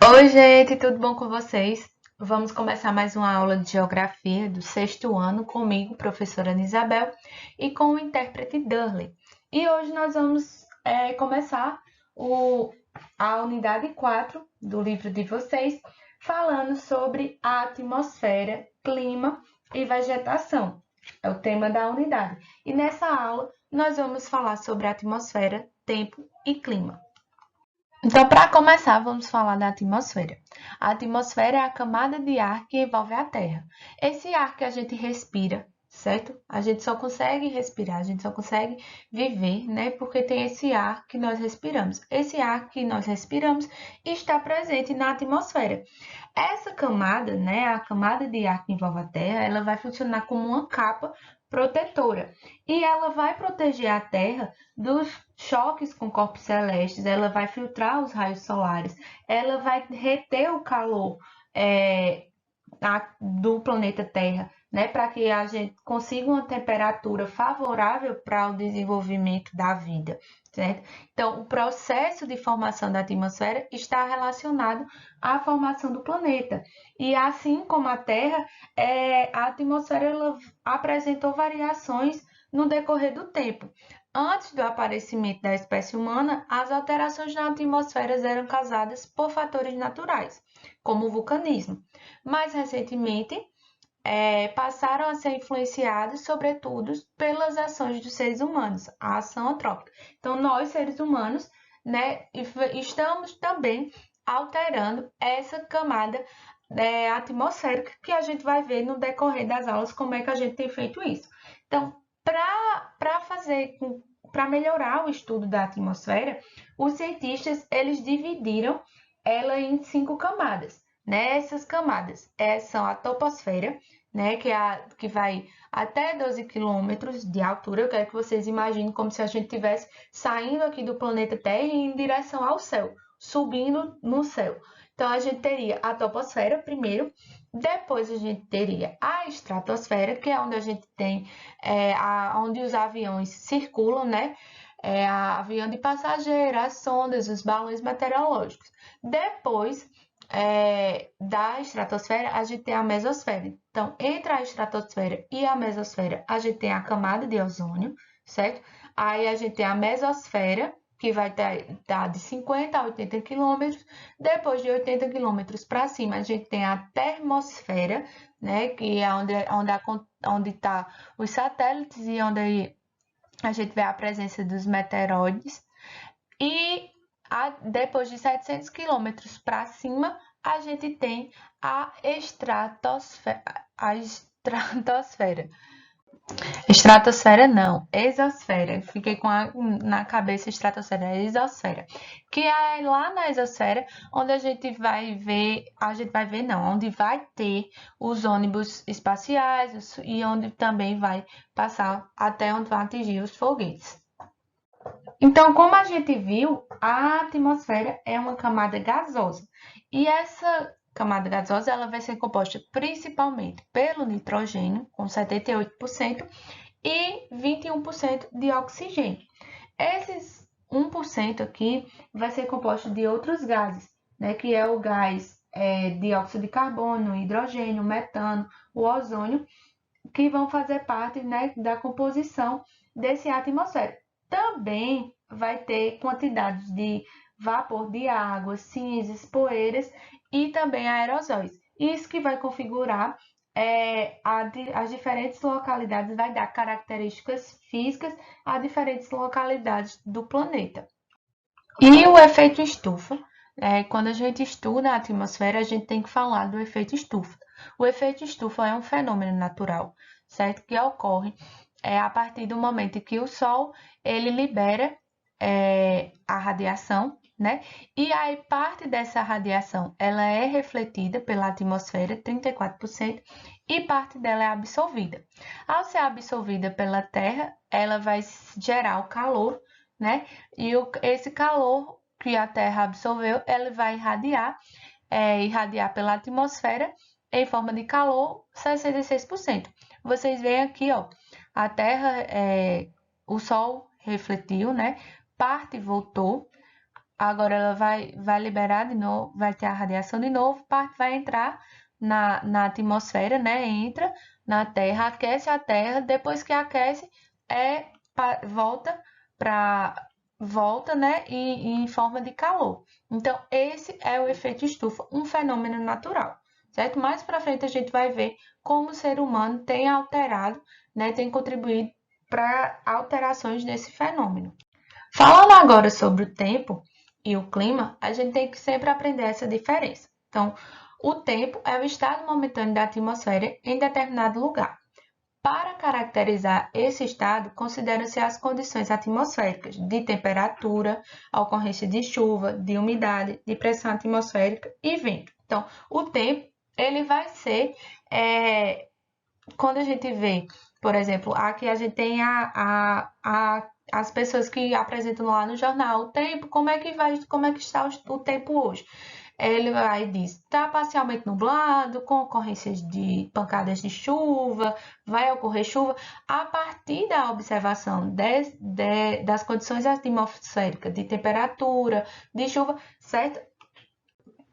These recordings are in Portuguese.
Oi, gente, tudo bom com vocês? Vamos começar mais uma aula de geografia do sexto ano comigo, professora Ana Isabel, e com o intérprete Durley. E hoje nós vamos começar o- a unidade 4 do livro de vocês, falando sobre a atmosfera, clima e vegetação. É o tema da unidade. E nessa aula nós vamos falar sobre a atmosfera, tempo e clima. Então, para começar, vamos falar da atmosfera. A atmosfera é a camada de ar que envolve a Terra. Esse ar que a gente respira, certo? A gente só consegue respirar, a gente só consegue viver, né? Porque tem esse ar que nós respiramos. Esse ar que nós respiramos está presente na atmosfera. Essa camada, né, a camada de ar que envolve a Terra, ela vai funcionar como uma capa protetora e ela vai proteger a Terra dos choques com corpos celestes, ela vai filtrar os raios solares, ela vai reter o calor é, do planeta Terra, né, para que a gente consiga uma temperatura favorável para o desenvolvimento da vida, certo? Então, o processo de formação da atmosfera está relacionado à formação do planeta. E assim como a Terra, a atmosfera ela apresentou variações no decorrer do tempo. Antes do aparecimento da espécie humana, as alterações na atmosfera eram causadas por fatores naturais, como o vulcanismo. Mais recentemente, passaram a ser influenciados, sobretudo, pelas ações dos seres humanos, a ação antrópica. Então, nós, seres humanos, né, estamos também alterando essa camada atmosférica que a gente vai ver no decorrer das aulas como é que a gente tem feito isso. Então, para melhorar o estudo da atmosfera, os cientistas eles dividiram ela em 5 camadas. Né? Essas camadas são a toposfera, né, que vai até 12 quilômetros de altura. Eu quero que vocês imaginem como se a gente estivesse saindo aqui do planeta Terra e em direção ao céu, subindo no céu. Então, a gente teria a toposfera primeiro, depois a gente teria a estratosfera, que é onde a gente tem, onde os aviões circulam, né? Avião de passageiro, as sondas, os balões meteorológicos. Depois da estratosfera, a gente tem a mesosfera. Então, entre a estratosfera e a mesosfera, a gente tem a camada de ozônio, certo? Aí a gente tem a mesosfera, que vai dar de 50 a 80 quilômetros. Depois de 80 quilômetros para cima, a gente tem a termosfera, né? Que é onde está os satélites e onde a gente vê a presença dos meteoroides. E depois de 700 quilômetros para cima, a gente tem a estratosfera. A estratosfera. Estratosfera não, exosfera. Fiquei na cabeça estratosfera, é exosfera. Que é lá na exosfera onde a gente vai ver não, onde vai ter os ônibus espaciais e onde também vai passar até onde vai atingir os foguetes. Então, como a gente viu, a atmosfera é uma camada gasosa. E essa camada gasosa ela vai ser composta principalmente pelo nitrogênio, com 78%, e 21% de oxigênio. Esses 1% aqui vai ser composto de outros gases, né, que é o gás dióxido de carbono, hidrogênio, metano, o ozônio, que vão fazer parte, né, da composição desse atmosfera. Também vai ter quantidades de vapor de água, cinzas, poeiras e também aerosóis. Isso que vai configurar as diferentes localidades, vai dar características físicas a diferentes localidades do planeta. E o efeito estufa, quando a gente estuda a atmosfera, a gente tem que falar do efeito estufa. O efeito estufa é um fenômeno natural, certo? Que ocorre a partir do momento em que o Sol ele libera a radiação, né? E aí parte dessa radiação ela é refletida pela atmosfera, 34%, e parte dela é absorvida. Ao ser absorvida pela Terra, ela vai gerar o calor, né? E esse calor que a Terra absorveu, ele vai irradiar pela atmosfera em forma de calor, 66%. Vocês veem aqui, ó, a Terra, o Sol refletiu, né? Parte voltou, agora ela vai liberar de novo, vai ter a radiação de novo, parte vai entrar na atmosfera, né? Entra na Terra, aquece a Terra, depois que aquece, volta para volta, né? E em forma de calor. Então, esse é o efeito estufa, um fenômeno natural, certo? Mais para frente a gente vai ver como o ser humano tem alterado, né? Tem contribuído para alterações nesse fenômeno. Falando agora sobre o tempo e o clima, a gente tem que sempre aprender essa diferença. Então, o tempo é o estado momentâneo da atmosfera em determinado lugar. Para caracterizar esse estado, consideram-se as condições atmosféricas de temperatura, a ocorrência de chuva, de umidade, de pressão atmosférica e vento. Então, o tempo ele vai ser quando a gente vê, por exemplo, aqui a gente tem as pessoas que apresentam lá no jornal o tempo, como é que está o tempo hoje? Ele vai e diz, está parcialmente nublado, com ocorrências de pancadas de chuva, vai ocorrer chuva. A partir da observação das condições atmosféricas, de temperatura, de chuva, certo?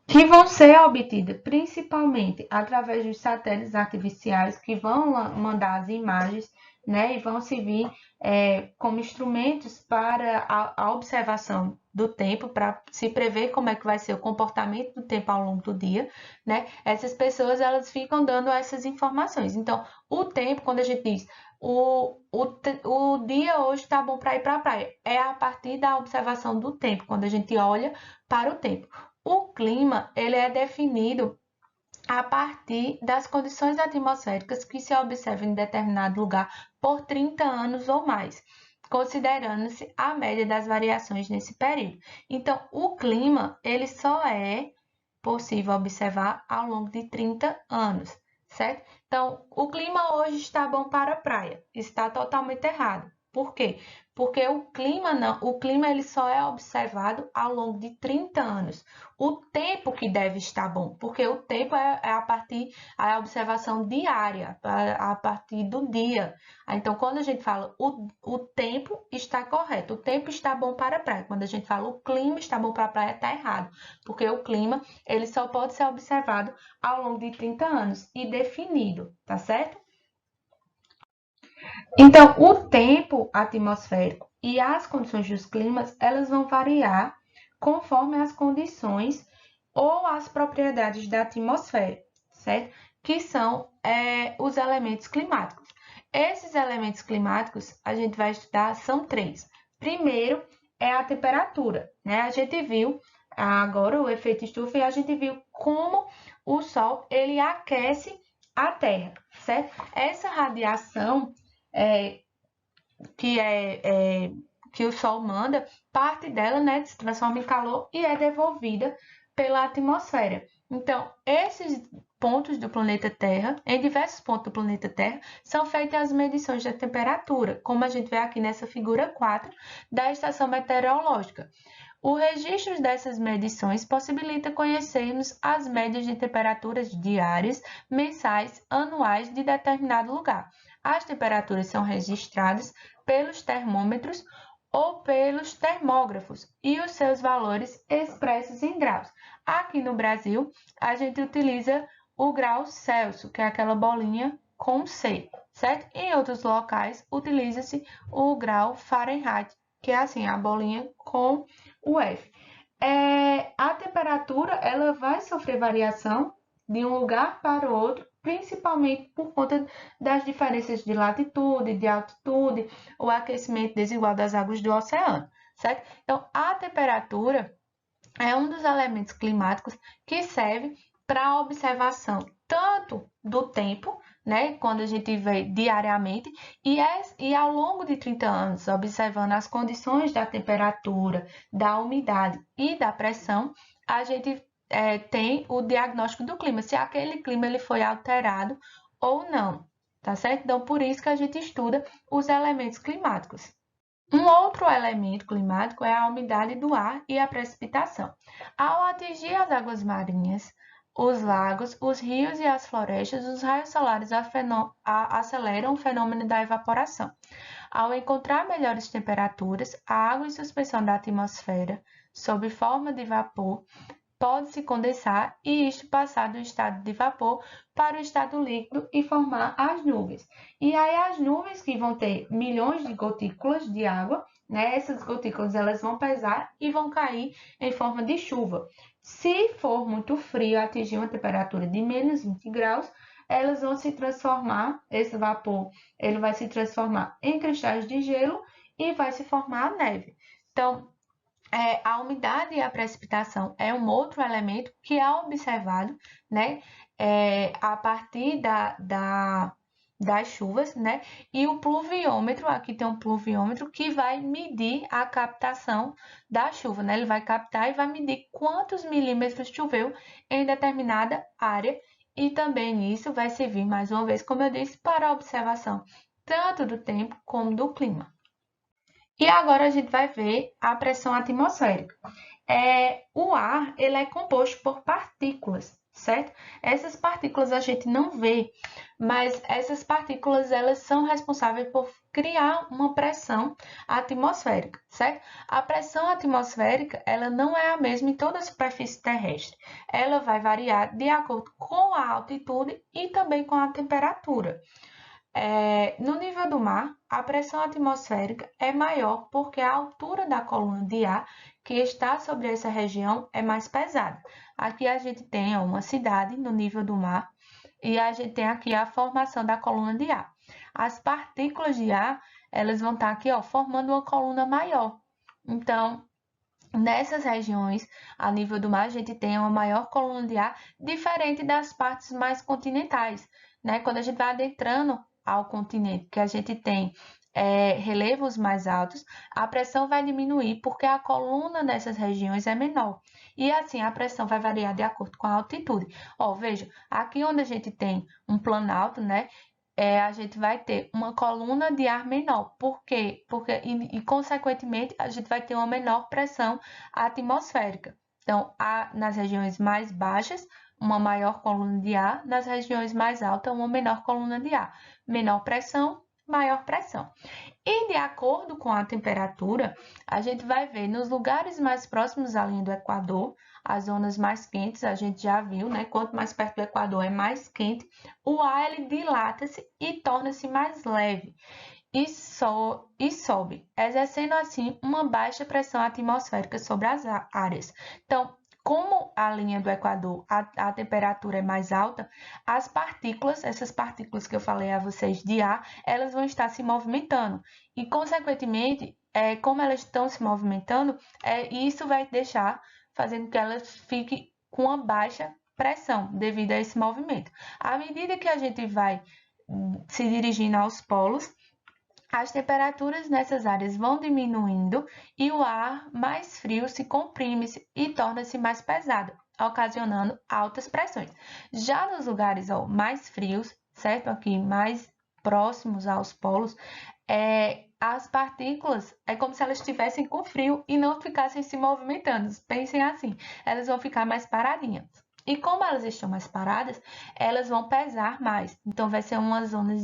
Que vão ser obtidas principalmente através dos satélites artificiais que vão mandar as imagens, né, e vão servir como instrumentos para a observação do tempo, para se prever como é que vai ser o comportamento do tempo ao longo do dia, né? Essas pessoas elas ficam dando essas informações. Então, o tempo, quando a gente diz o dia hoje está bom para ir para a praia, é a partir da observação do tempo, quando a gente olha para o tempo. O clima ele é definido a partir das condições atmosféricas que se observam em determinado lugar por 30 anos ou mais, considerando-se a média das variações nesse período. Então, o clima ele só é possível observar ao longo de 30 anos, certo? Então, o clima hoje está bom para a praia. Está totalmente errado. Por quê? Porque o clima ele só é observado ao longo de 30 anos. O tempo que deve estar bom, porque o tempo é a partir da observação diária, a partir do dia. Então, quando a gente fala o tempo está correto, o tempo está bom para a praia. Quando a gente fala o clima está bom para a praia, está errado, porque o clima ele só pode ser observado ao longo de 30 anos e definido, tá certo? Então, o tempo atmosférico e as condições dos climas, elas vão variar conforme as condições ou as propriedades da atmosfera, certo? Que são os elementos climáticos. Esses elementos climáticos, a gente vai estudar, são três. Primeiro, é a temperatura, né? A gente viu agora o efeito estufa e a gente viu como o Sol, ele aquece a Terra, certo? Essa radiação é, que o Sol manda, parte dela, né, se transforma em calor e é devolvida pela atmosfera. Então, esses pontos do planeta Terra, em diversos pontos do planeta Terra, são feitas as medições da temperatura, como a gente vê aqui nessa figura 4 da estação meteorológica. O registro dessas medições possibilita conhecermos as médias de temperaturas diárias, mensais, anuais de determinado lugar. As temperaturas são registradas pelos termômetros ou pelos termógrafos e os seus valores expressos em graus. Aqui no Brasil, a gente utiliza o grau Celsius, que é aquela bolinha com C, certo? Em outros locais, utiliza-se o grau Fahrenheit, que é assim, a bolinha com o F. A temperatura ela vai sofrer variação de um lugar para o outro, principalmente por conta das diferenças de latitude, de altitude, o aquecimento desigual das águas do oceano, certo? Então, a temperatura é um dos elementos climáticos que serve para a observação tanto do tempo, né, quando a gente vê diariamente, e ao longo de 30 anos, observando as condições da temperatura, da umidade e da pressão, a gente tem o diagnóstico do clima, se aquele clima ele foi alterado ou não, tá certo? Então, por isso que a gente estuda os elementos climáticos. Um outro elemento climático é a umidade do ar e a precipitação. Ao atingir as águas marinhas, os lagos, os rios e as florestas, os raios solares aceleram o fenômeno da evaporação. Ao encontrar melhores temperaturas, a água em suspensão da atmosfera sob forma de vapor, pode-se condensar e isto passar do estado de vapor para o estado líquido e formar as nuvens. E aí as nuvens que vão ter milhões de gotículas de água, né? Essas gotículas elas vão pesar e vão cair em forma de chuva. Se for muito frio, atingir uma temperatura de menos 20 graus, elas vão se transformar, esse vapor, ele vai se transformar em cristais de gelo e vai se formar a neve. Então, a umidade e a precipitação é um outro elemento que é observado, né, a partir das chuvas, né, e o pluviômetro, aqui tem um pluviômetro que vai medir a captação da chuva, né, ele vai captar e vai medir quantos milímetros choveu em determinada área, e também nisso vai servir, mais uma vez, como eu disse, para a observação tanto do tempo como do clima. E agora a gente vai ver a pressão atmosférica. O ar ele é composto por partículas, certo? Essas partículas a gente não vê, mas essas partículas elas são responsáveis por criar uma pressão atmosférica, certo? A pressão atmosférica ela não é a mesma em toda a superfície terrestre. Ela vai variar de acordo com a altitude e também com a temperatura. No nível do mar, a pressão atmosférica é maior porque a altura da coluna de ar que está sobre essa região é mais pesada. Aqui a gente tem uma cidade no nível do mar e a gente tem aqui a formação da coluna de ar. As partículas de ar, elas vão estar aqui, formando uma coluna maior. Então, nessas regiões, a nível do mar, a gente tem uma maior coluna de ar, diferente das partes mais continentais, né? Quando a gente vai adentrando ao continente, que a gente tem relevos mais altos, a pressão vai diminuir porque a coluna nessas regiões é menor. E assim, a pressão vai variar de acordo com a altitude. Veja, aqui onde a gente tem um planalto, né? A gente vai ter uma coluna de ar menor. Por quê? Consequentemente, a gente vai ter uma menor pressão atmosférica. Então, nas regiões mais baixas, uma maior coluna de ar, nas regiões mais altas, uma menor coluna de ar. Menor pressão, maior pressão. E de acordo com a temperatura, a gente vai ver nos lugares mais próximos à linha do Equador, as zonas mais quentes, a gente já viu, né? Quanto mais perto do Equador é mais quente, o ar ele dilata-se e torna-se mais leve e sobe, exercendo assim uma baixa pressão atmosférica sobre as áreas. Então, como a linha do Equador, a temperatura é mais alta, as partículas, essas partículas que eu falei a vocês de ar, elas vão estar se movimentando. E, consequentemente, como elas estão se movimentando, isso vai deixar, fazendo que elas fiquem com uma baixa pressão devido a esse movimento. À medida que a gente vai se dirigindo aos polos, as temperaturas nessas áreas vão diminuindo e o ar mais frio se comprime e torna-se mais pesado, ocasionando altas pressões. Já nos lugares mais frios, certo? Aqui mais próximos aos polos, as partículas é como se elas estivessem com frio e não ficassem se movimentando. Pensem assim, elas vão ficar mais paradinhas. E como elas estão mais paradas, elas vão pesar mais. Então, vai ser umas zonas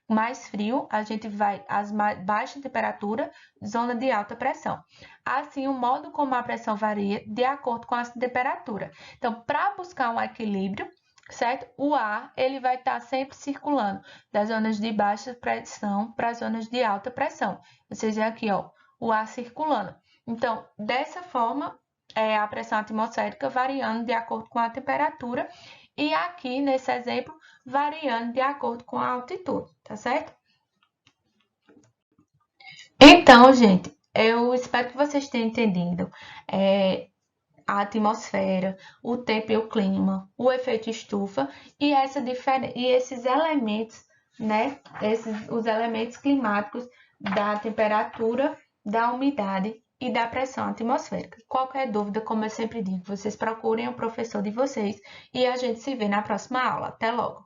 mais frio, a gente vai às baixa temperatura, zona de alta pressão. Assim, o modo como a pressão varia de acordo com a temperatura. Então, para buscar um equilíbrio, certo? O ar ele vai estar sempre circulando das zonas de baixa pressão para as zonas de alta pressão. Vocês veem aqui, o ar circulando. Então, dessa forma, a pressão atmosférica variando de acordo com a temperatura e aqui, nesse exemplo, variando de acordo com a altitude, tá certo? Então, gente, eu espero que vocês tenham entendido a atmosfera, o tempo e o clima, o efeito estufa e esses elementos, né? Os elementos climáticos da temperatura, da umidade e da pressão atmosférica. Qualquer dúvida, como eu sempre digo, vocês procurem o professor de vocês e a gente se vê na próxima aula. Até logo!